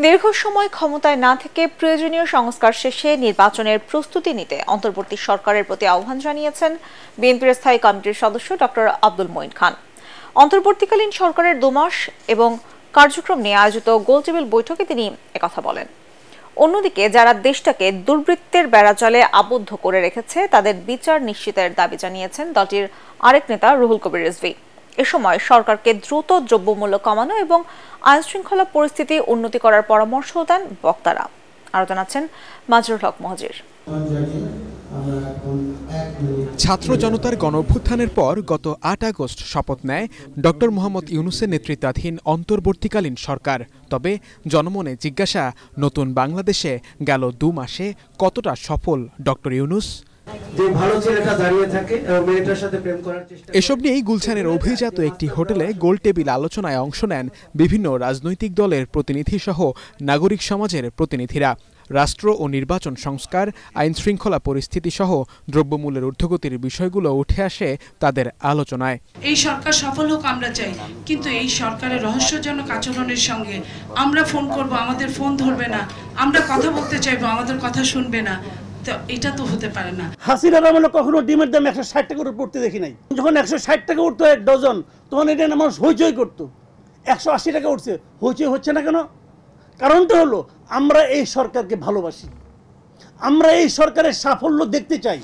দীর্ঘ সময় ক্ষমতায় না থেকে প্রয়োজনীয় সংস্কার শেষে নির্বাচনের প্রস্তুতি নিতে অন্তর্বর্তী সরকারের প্রতি আহ্বান জানিয়েছেন বিএনপির স্থায়ী কমিটির সদস্য ডক্টর আব্দুল মঈন খান। অন্তর্বর্তীকালীন সরকারের 2 মাস এবং কার্যক্রম নিয়ে আয়োজিত গোলটেবিল বৈঠকে তিনি একথা বলেন। অন্যদিকে যারা দেশটাকে দুর্বৃত্তের বেড়াজালে আবদ্ধ করে রেখেছে তাদের বিচার নিশ্চিতের দাবি জানিয়েছেন দলটির আরেক নেতা রুহুল কবির রিজভী। এ সময় সরকারকে দ্রুত দ্রব্যমূল্য কমানো এবং আইনশৃঙ্খলা পরিস্থিতি উন্নতি করার পরামর্শ দেন বক্তারা। আরো জানাচ্ছেন মাজরুল হক মহজির। ছাত্র জনতার গণঅভ্যুত্থানের পর গত ৮ আগস্ট শপথ নেয় ডক্টর মোহাম্মদ ইউনূসের নেতৃত্বাধীন অন্তর্বর্তীকালীন সরকার। তবে জনমনে জিজ্ঞাসা, নতুন বাংলাদেশে গেল 2 মাসে কতটা সফল ডক্টর ইউনূস? এসব নিয়েই গুলশানের অভিজাত একটি হোটেলে গোলটেবিল আলোচনায় অংশ নেন বিভিন্ন রাজনৈতিক দলের প্রতিনিধি সহ নাগরিক সমাজের প্রতিনিধিরা। রাষ্ট্র ও নির্বাচন সংস্কার, আইন শৃঙ্খলা পরিস্থিতি সহ দ্রব্যমূল্যের ঊর্ধ্বগতির বিষয়গুলো উঠে আসে তাদের আলোচনায়। এই সরকার সফল হোক আমরা চাই, কিন্তু এই সরকারের রহস্যজনক আচরণের সঙ্গে আমরা ফোন করব, আমাদের ফোন ধরবে না, আমরা কথা বলতে চাইবো, আমাদের কথা শুনবে না, এটা তো হতে পারে না। হাসিনা আমরা কখনো ডিমের দাম 160 টাকা করে পড়তে দেখি নাই। যখন 160 টাকা উঠতো 1 ডজন, তখন এটা মানুষ হইচই করতো। 180 টাকা উঠছে, হইচই হচ্ছে না কেন? কারণটা হলো আমরা এই সরকারকে ভালোবাসি, আমরা এই সরকারের সাফল্য দেখতে চাই।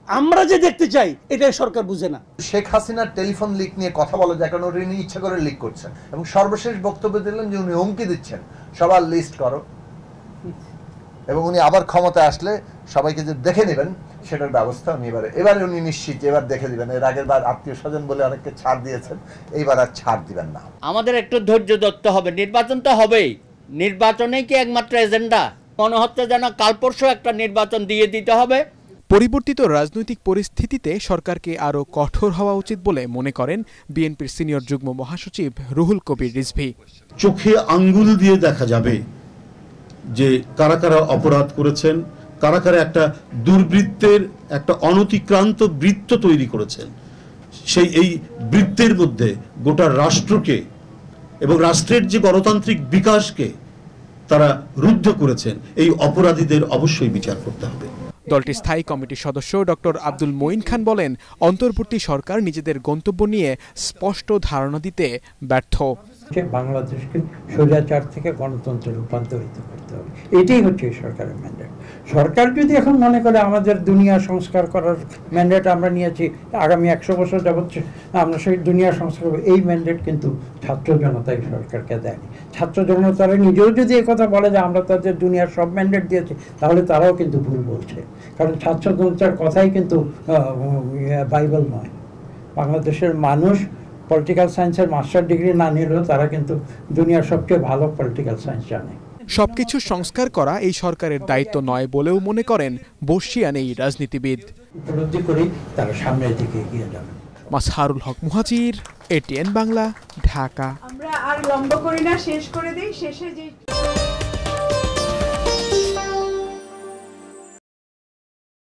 আমরা যে দেখতে চাই এটাই সরকার বুঝে না। শেখ হাসিনার টেলিফোন লিক নিয়ে কথা বলা যায়, কারণ উনি ইচ্ছা করে লিক করছেন এবং সর্বশেষ বক্তব্য দিলেন যে উনি হুমকি দিচ্ছেন সবার লিস্ট করো, এবং উনি আবার ক্ষমতায় আসলে সবাইকে যে দেখে নেবেন সেটার ব্যবস্থা উনি এবারে উনি নিশ্চিত এবার দেখে দিবেন। এর আগের বার আত্মীয় স্বজন বলে অনেককে ছাড় দিয়েছেন, এইবার আর ছাড় দিবেন না। আমাদের একটু ধৈর্য ধরতে হবে, নির্বাচন তো হবেই। নির্বাচনেই কি একমাত্র এজেন্ডা? মনে হচ্ছে যেন কাল পরশু একটা নির্বাচন দিয়ে দিতে হবে। পরিবর্তিত রাজনৈতিক পরিস্থিতিতে সরকারকে আরও কঠোর হওয়া উচিত বলে মনে করেন বিএনপির সিনিয়র যুগ্ম মহাসচিব রুহুল কবির রিজভী। চোখে আঙ্গুল দিয়ে দেখা যাবে যে কারা কারা অপরাধ করেছেন, কারা কারা একটা দুর্বৃত্তের একটা অনতিক্রান্ত বৃত্ত তৈরি করেছেন। এই বৃত্তের মধ্যে গোটা রাষ্ট্রকে এবং রাষ্ট্রের যে গণতান্ত্রিক বিকাশকে তারা রুদ্ধ করেছেন। এই অপরাধীদের অবশ্যই বিচার করতে হবে। দলটির স্থায়ী কমিটির সদস্য ডক্টর আব্দুল মঈন খান বলেন, অন্তর্বর্তী সরকার নিজেদের গন্তব্য নিয়ে স্পষ্ট ধারণা দিতে ব্যর্থ। বাংলাদেশকে স্বৈরাচার থেকে গণতন্ত্রে রূপান্তরিত করতে হবে, এটাই হচ্ছে সরকারের ম্যান্ডেট। সরকার যদি এখন মনে করে আমাদের দুনিয়া সংস্কার করার ম্যান্ডেট আমরা নিয়েছি, আগামী 100 বছর যাবত আমরা সেই দুনিয়া সংস্কার করব, এই ম্যান্ডেট কিন্তু ছাত্র জনতাই সরকারকে দেয়নি। ছাত্র জনতারা নিজেও যদি কথা বলে যে আমরা তাদের দুনিয়ার সব ম্যান্ডেট দিয়েছি, তাহলে তারাও কিন্তু ভুল বলছে। কারণ ছাত্র জনতার কথাই কিন্তু বাইবেল নয়। বাংলাদেশের মানুষ পলিটিক্যাল সায়েন্সের মাস্টার ডিগ্রি না নিলেও তারা কিন্তু দুনিয়ার সবচেয়ে ভালো পলিটিক্যাল সায়েন্স জানে। সবকিছু সংস্কার করা এই সরকারের দায়িত্ব নয় বলেও মনে করেন বর্ষিয়ান এই রাজনীতিবিদ। উপলব্ধি করি তারা সামনের দিকে এগিয়ে যাবে। মাজহারুল হক মুহাজির, ATN বাংলা, ঢাকা। আমরা আর লম্বা করি না, শেষ করে দেই। শেষে যে